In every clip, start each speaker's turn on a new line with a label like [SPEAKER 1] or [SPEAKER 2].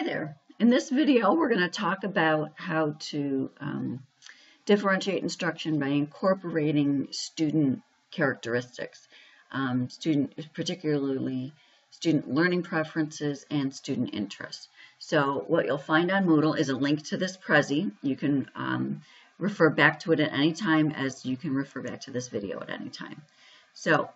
[SPEAKER 1] there. In this video, we're going to talk about how to differentiate instruction by incorporating student characteristics, particularly student learning preferences and student interests. So what you'll find on Moodle is a link to this Prezi. You can refer back to it at any time, as you can refer back to this video at any time. So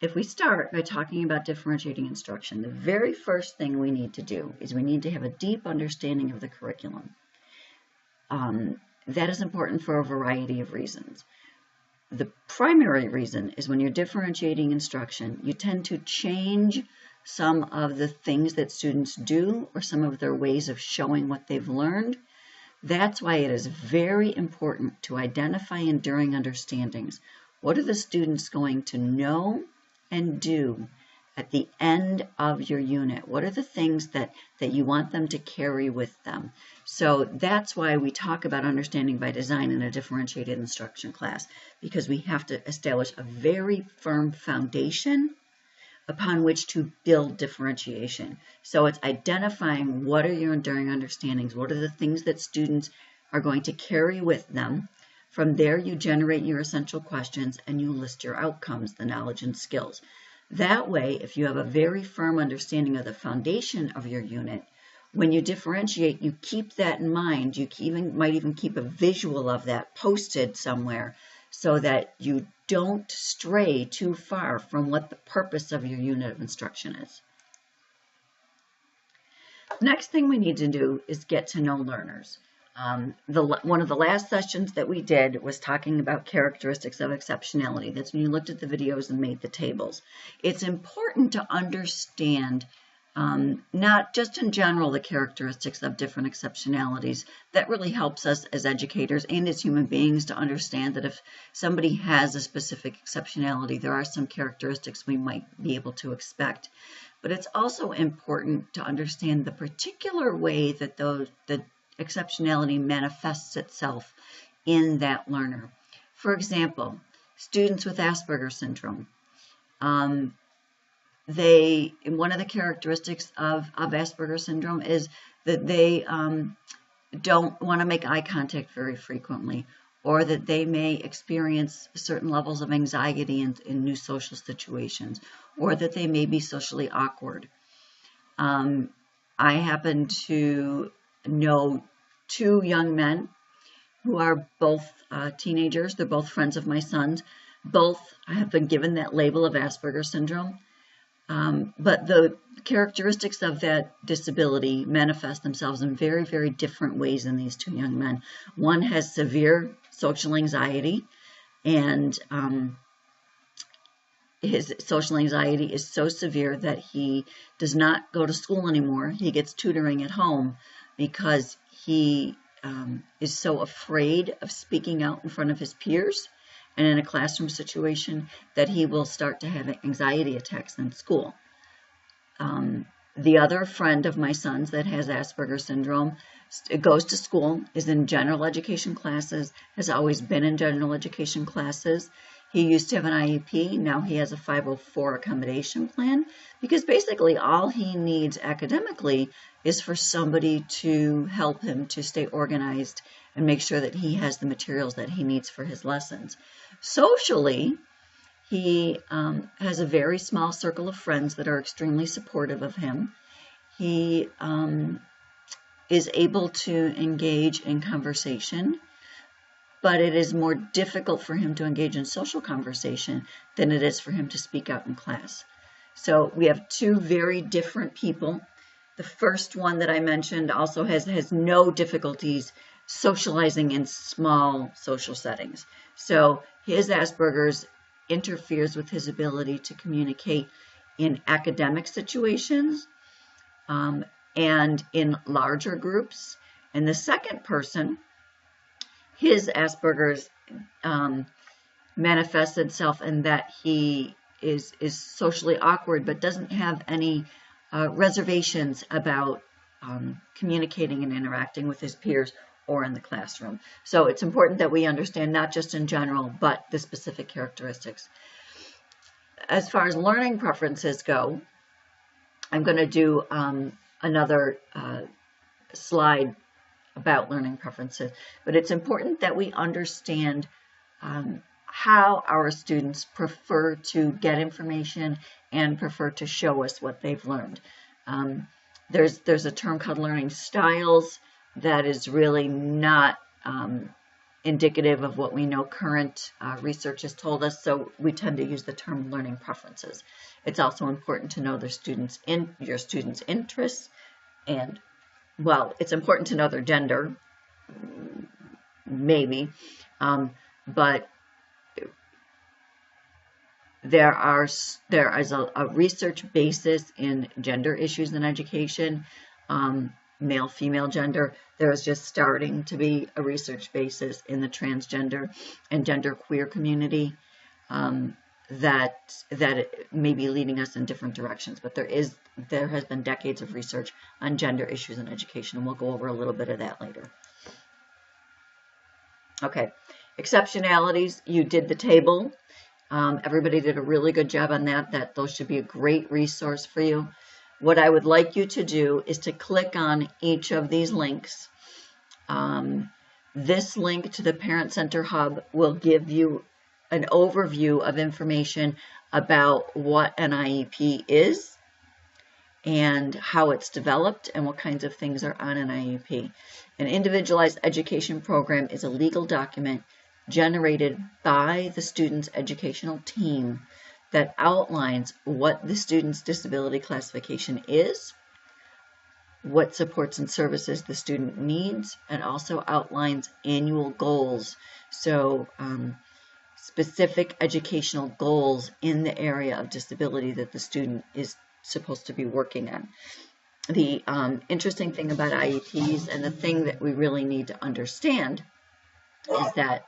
[SPEAKER 1] if we start by talking about differentiating instruction, the very first thing we need to do is we need to have a deep understanding of the curriculum. That is important for a variety of reasons. The primary reason is when you're differentiating instruction, you tend to change some of the things that students do or some of their ways of showing what they've learned. That's why it is very important to identify enduring understandings. What are the students going to know and do at the end of your unit? What are the things that you want them to carry with them? So that's why we talk about understanding by design in a differentiated instruction class, because we have to establish a very firm foundation upon which to build differentiation. So it's identifying what are your enduring understandings, what are the things that students are going to carry with them. From there, you generate your essential questions and you list your outcomes, the knowledge and skills. That way, if you have a very firm understanding of the foundation of your unit, when you differentiate, you keep that in mind. You might even keep a visual of that posted somewhere so that you don't stray too far from what the purpose of your unit of instruction is. Next thing we need to do is get to know learners. One of the last sessions that we did was talking about characteristics of exceptionality. That's when you looked at the videos and made the tables. It's important to understand not just in general the characteristics of different exceptionalities. That really helps us as educators and as human beings to understand that if somebody has a specific exceptionality, there are some characteristics we might be able to expect. But it's also important to understand the particular way that the exceptionality manifests itself in that learner. For example, students with Asperger's syndrome. One of the characteristics of Asperger's syndrome is that they don't want to make eye contact very frequently, or that they may experience certain levels of anxiety in new social situations, or that they may be socially awkward. I happen to know two young men who are both teenagers. They're both friends of my son's. Both have been given that label of Asperger's syndrome. But the characteristics of that disability manifest themselves in very, very different ways in these two young men. One has severe social anxiety, and his social anxiety is so severe that he does not go to school anymore. He gets tutoring at home because he is so afraid of speaking out in front of his peers and in a classroom situation that he will start to have anxiety attacks in school. The other friend of my son's that has Asperger's syndrome goes to school, is in general education classes, has always been in general education classes. He used to have an IEP, now he has a 504 accommodation plan, because basically all he needs academically is for somebody to help him to stay organized and make sure that he has the materials that he needs for his lessons. Socially, he has a very small circle of friends that are extremely supportive of him. He is able to engage in conversation, but it is more difficult for him to engage in social conversation than it is for him to speak out in class. So we have two very different people. The first one that I mentioned also has no difficulties socializing in small social settings. So his Asperger's interferes with his ability to communicate in academic situations and in larger groups. And the second person, his Asperger's manifests itself in that he is socially awkward but doesn't have any reservations about communicating and interacting with his peers or in the classroom. So it's important that we understand not just in general, but the specific characteristics. As far as learning preferences go, I'm going to do another slide about learning preferences, but it's important that we understand how our students prefer to get information and prefer to show us what they've learned. There's a term called learning styles that is really not indicative of what we know current research has told us, so we tend to use the term learning preferences. It's also important to know your students' interests, and, well, it's important to know their gender, maybe, but there is a research basis in gender issues in education, male-female gender. There is just starting to be a research basis in the transgender and genderqueer community that may be leading us in different directions. But there has been decades of research on gender issues in education, and we'll go over a little bit of that later. Okay, exceptionalities. You did the table. Everybody did a really good job on that. Those should be a great resource for you. What I would like you to do is to click on each of these links. This link to the Parent Center Hub will give you an overview of information about what an IEP is and how it's developed and what kinds of things are on an IEP. An individualized education program is a legal document generated by the student's educational team that outlines what the student's disability classification is, what supports and services the student needs, and also outlines annual goals. So specific educational goals in the area of disability that the student is supposed to be working on. The interesting thing about IEPs, and the thing that we really need to understand, is that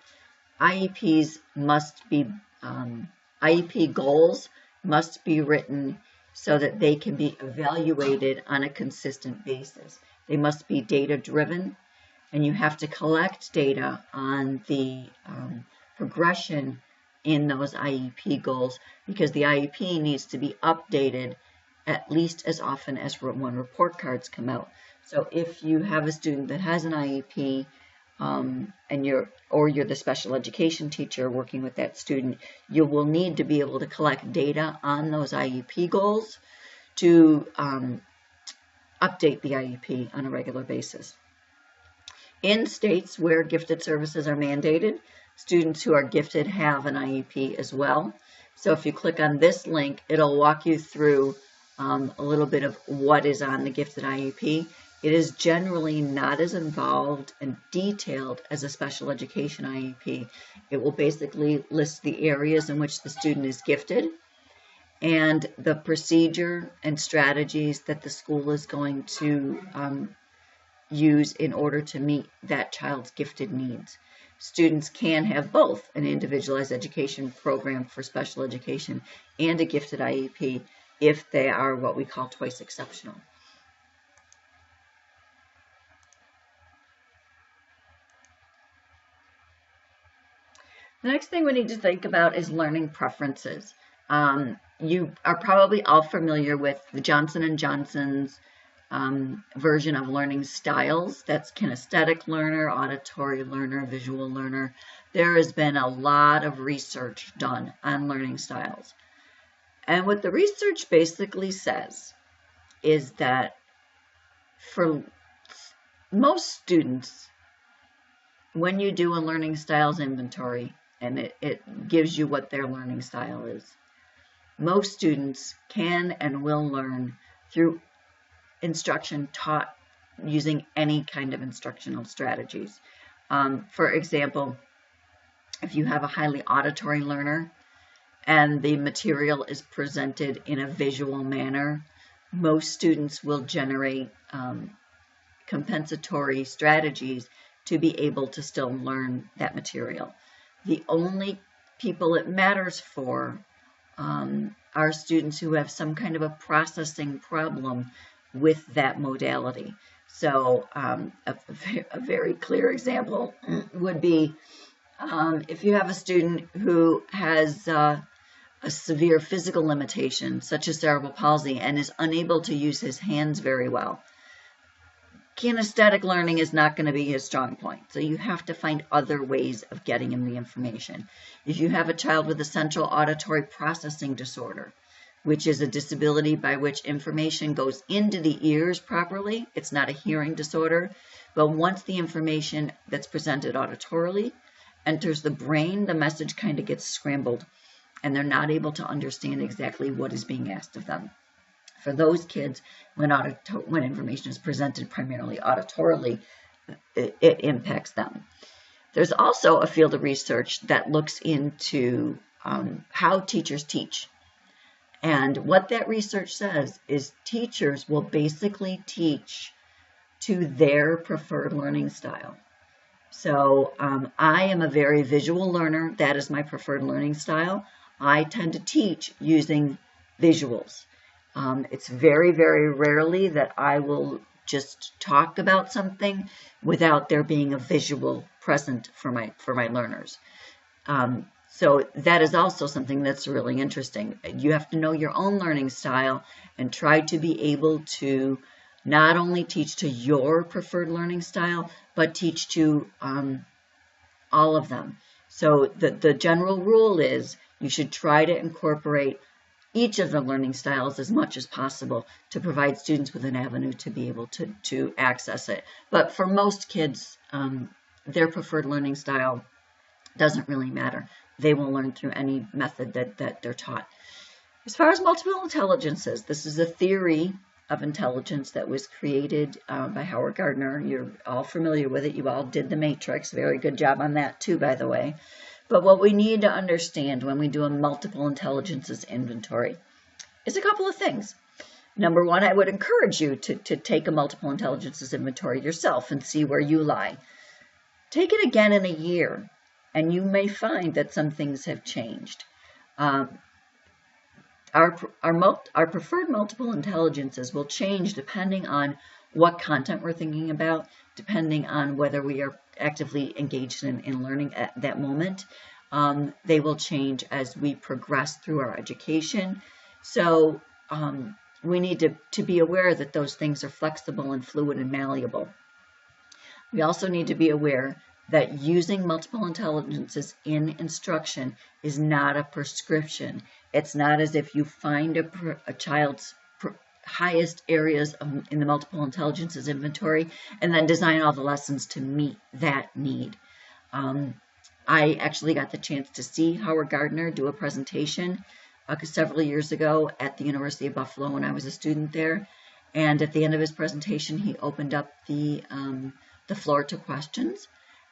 [SPEAKER 1] IEP goals must be written so that they can be evaluated on a consistent basis. They must be data driven, and you have to collect data on the progression in those IEP goals, because the IEP needs to be updated at least as often as when report cards come out. So if you have a student that has an IEP, and you're the special education teacher working with that student, you will need to be able to collect data on those IEP goals to update the IEP on a regular basis. In states where gifted services are mandated, students who are gifted have an IEP as well. So if you click on this link, it'll walk you through a little bit of what is on the gifted IEP. It is generally not as involved and detailed as a special education IEP. It will basically list the areas in which the student is gifted and the procedure and strategies that the school is going to use in order to meet that child's gifted needs. Students can have both an individualized education program for special education and a gifted IEP if they are what we call twice exceptional. The next thing we need to think about is learning preferences. You are probably all familiar with the Johnson & Johnson's version of learning styles. That's kinesthetic learner, auditory learner, visual learner. There has been a lot of research done on learning styles. And what the research basically says is that for most students, when you do a learning styles inventory, and it gives you what their learning style is, most students can and will learn through instruction taught using any kind of instructional strategies. For example, if you have a highly auditory learner and the material is presented in a visual manner, most students will generate compensatory strategies to be able to still learn that material. The only people it matters for are students who have some kind of a processing problem with that modality. So a very clear example would be if you have a student who has a a severe physical limitation, such as cerebral palsy, and is unable to use his hands very well, kinesthetic learning is not going to be his strong point. So you have to find other ways of getting him the information. If you have a child with a central auditory processing disorder, which is a disability by which information goes into the ears properly, it's not a hearing disorder, but once the information that's presented auditorily enters the brain, the message kind of gets scrambled, and they're not able to understand exactly what is being asked of them. For those kids, when information is presented primarily auditorily, it impacts them. There's also a field of research that looks into how teachers teach. And what that research says is teachers will basically teach to their preferred learning style. So I am a very visual learner. That is my preferred learning style. I tend to teach using visuals. It's very, very rarely that I will just talk about something without there being a visual present for my learners. So that is also something that's really interesting. You have to know your own learning style and try to be able to not only teach to your preferred learning style, but teach to all of them. So the general rule is you should try to incorporate each of the learning styles as much as possible to provide students with an avenue to be able to access it. But for most kids, their preferred learning style doesn't really matter. They will learn through any method that they're taught. As far as multiple intelligences, this is a theory of intelligence that was created by Howard Gardner. You're all familiar with it. You all did the Matrix. Very good job on that too, by the way. But what we need to understand when we do a multiple intelligences inventory is a couple of things. Number one, I would encourage you to take a multiple intelligences inventory yourself and see where you lie. Take it again in a year, and you may find that some things have changed. Our preferred multiple intelligences will change depending on what content we're thinking about, depending on whether we are actively engaged in learning at that moment. They will change as we progress through our education. So we need to be aware that those things are flexible and fluid and malleable. We also need to be aware that using multiple intelligences in instruction is not a prescription. It's not as if you find a child's highest areas in the multiple intelligences inventory and then design all the lessons to meet that need. I actually got the chance to see Howard Gardner do a presentation several years ago at the University of Buffalo when I was a student there. And at the end of his presentation, he opened up the floor to questions.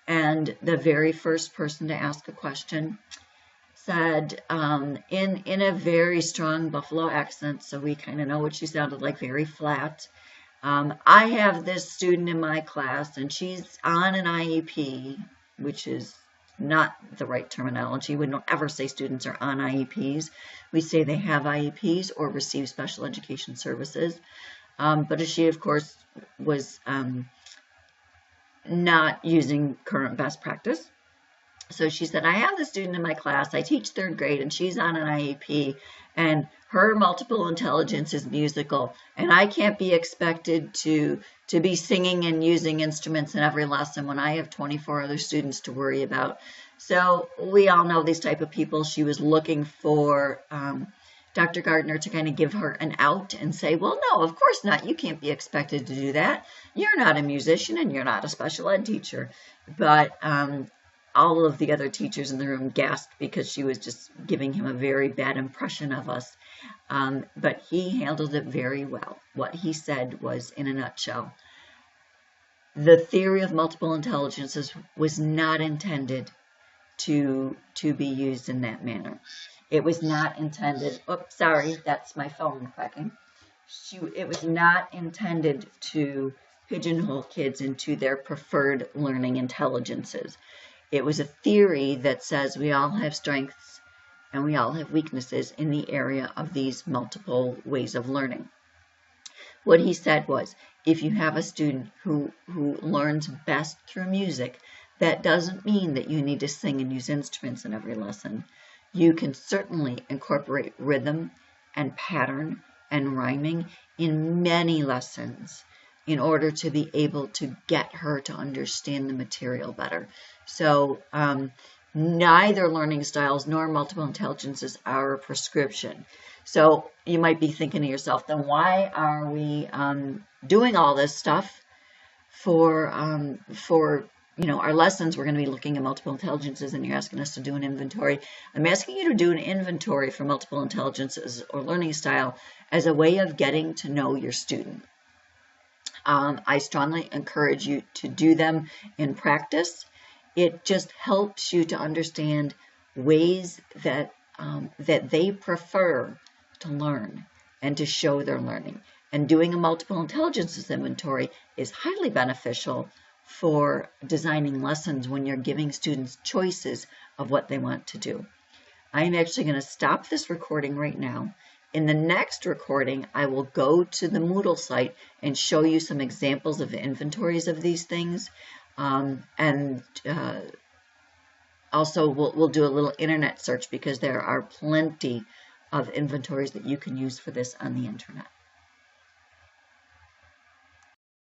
[SPEAKER 1] And the very first person to ask a question said, in a very strong Buffalo accent, so we kind of know what she sounded like, very flat, I have this student in my class, and she's on an IEP, which is not the right terminology. We don't ever say students are on IEPs. We say they have IEPs or receive special education services. But she, of course, was not using current best practice. So she said, I have the student in my class, I teach third grade, and she's on an IEP, and her multiple intelligence is musical, and I can't be expected to be singing and using instruments in every lesson when I have 24 other students to worry about. So we all know these type of people. She was looking for Dr. Gardner to kind of give her an out and say, well, no, of course not. You can't be expected to do that. You're not a musician and you're not a special ed teacher. But all of the other teachers in the room gasped because she was just giving him a very bad impression of us. But he handled it very well. What he said was, in a nutshell, the theory of multiple intelligences was not intended to be used in that manner. It was not intended, oops, sorry, that's my phone cracking. It was not intended to pigeonhole kids into their preferred learning intelligences. It was a theory that says we all have strengths and we all have weaknesses in the area of these multiple ways of learning. What he said was, if you have a student who learns best through music, that doesn't mean that you need to sing and use instruments in every lesson. you can certainly incorporate rhythm and pattern and rhyming in many lessons in order to be able to get her to understand the material better. So neither learning styles nor multiple intelligences are a prescription. So you might be thinking to yourself, then why are we doing all this stuff for our lessons? We're going to be looking at multiple intelligences, and you're asking us to do an inventory. I'm asking you to do an inventory for multiple intelligences or learning style as a way of getting to know your student. I strongly encourage you to do them in practice. It just helps you to understand ways that they prefer to learn and to show their learning. And doing a multiple intelligences inventory is highly beneficial for designing lessons when you're giving students choices of what they want to do. I'm actually going to stop this recording right now. In the next recording, I will go to the Moodle site and show you some examples of inventories of these things. Also, we'll do a little internet search because there are plenty of inventories that you can use for this on the internet.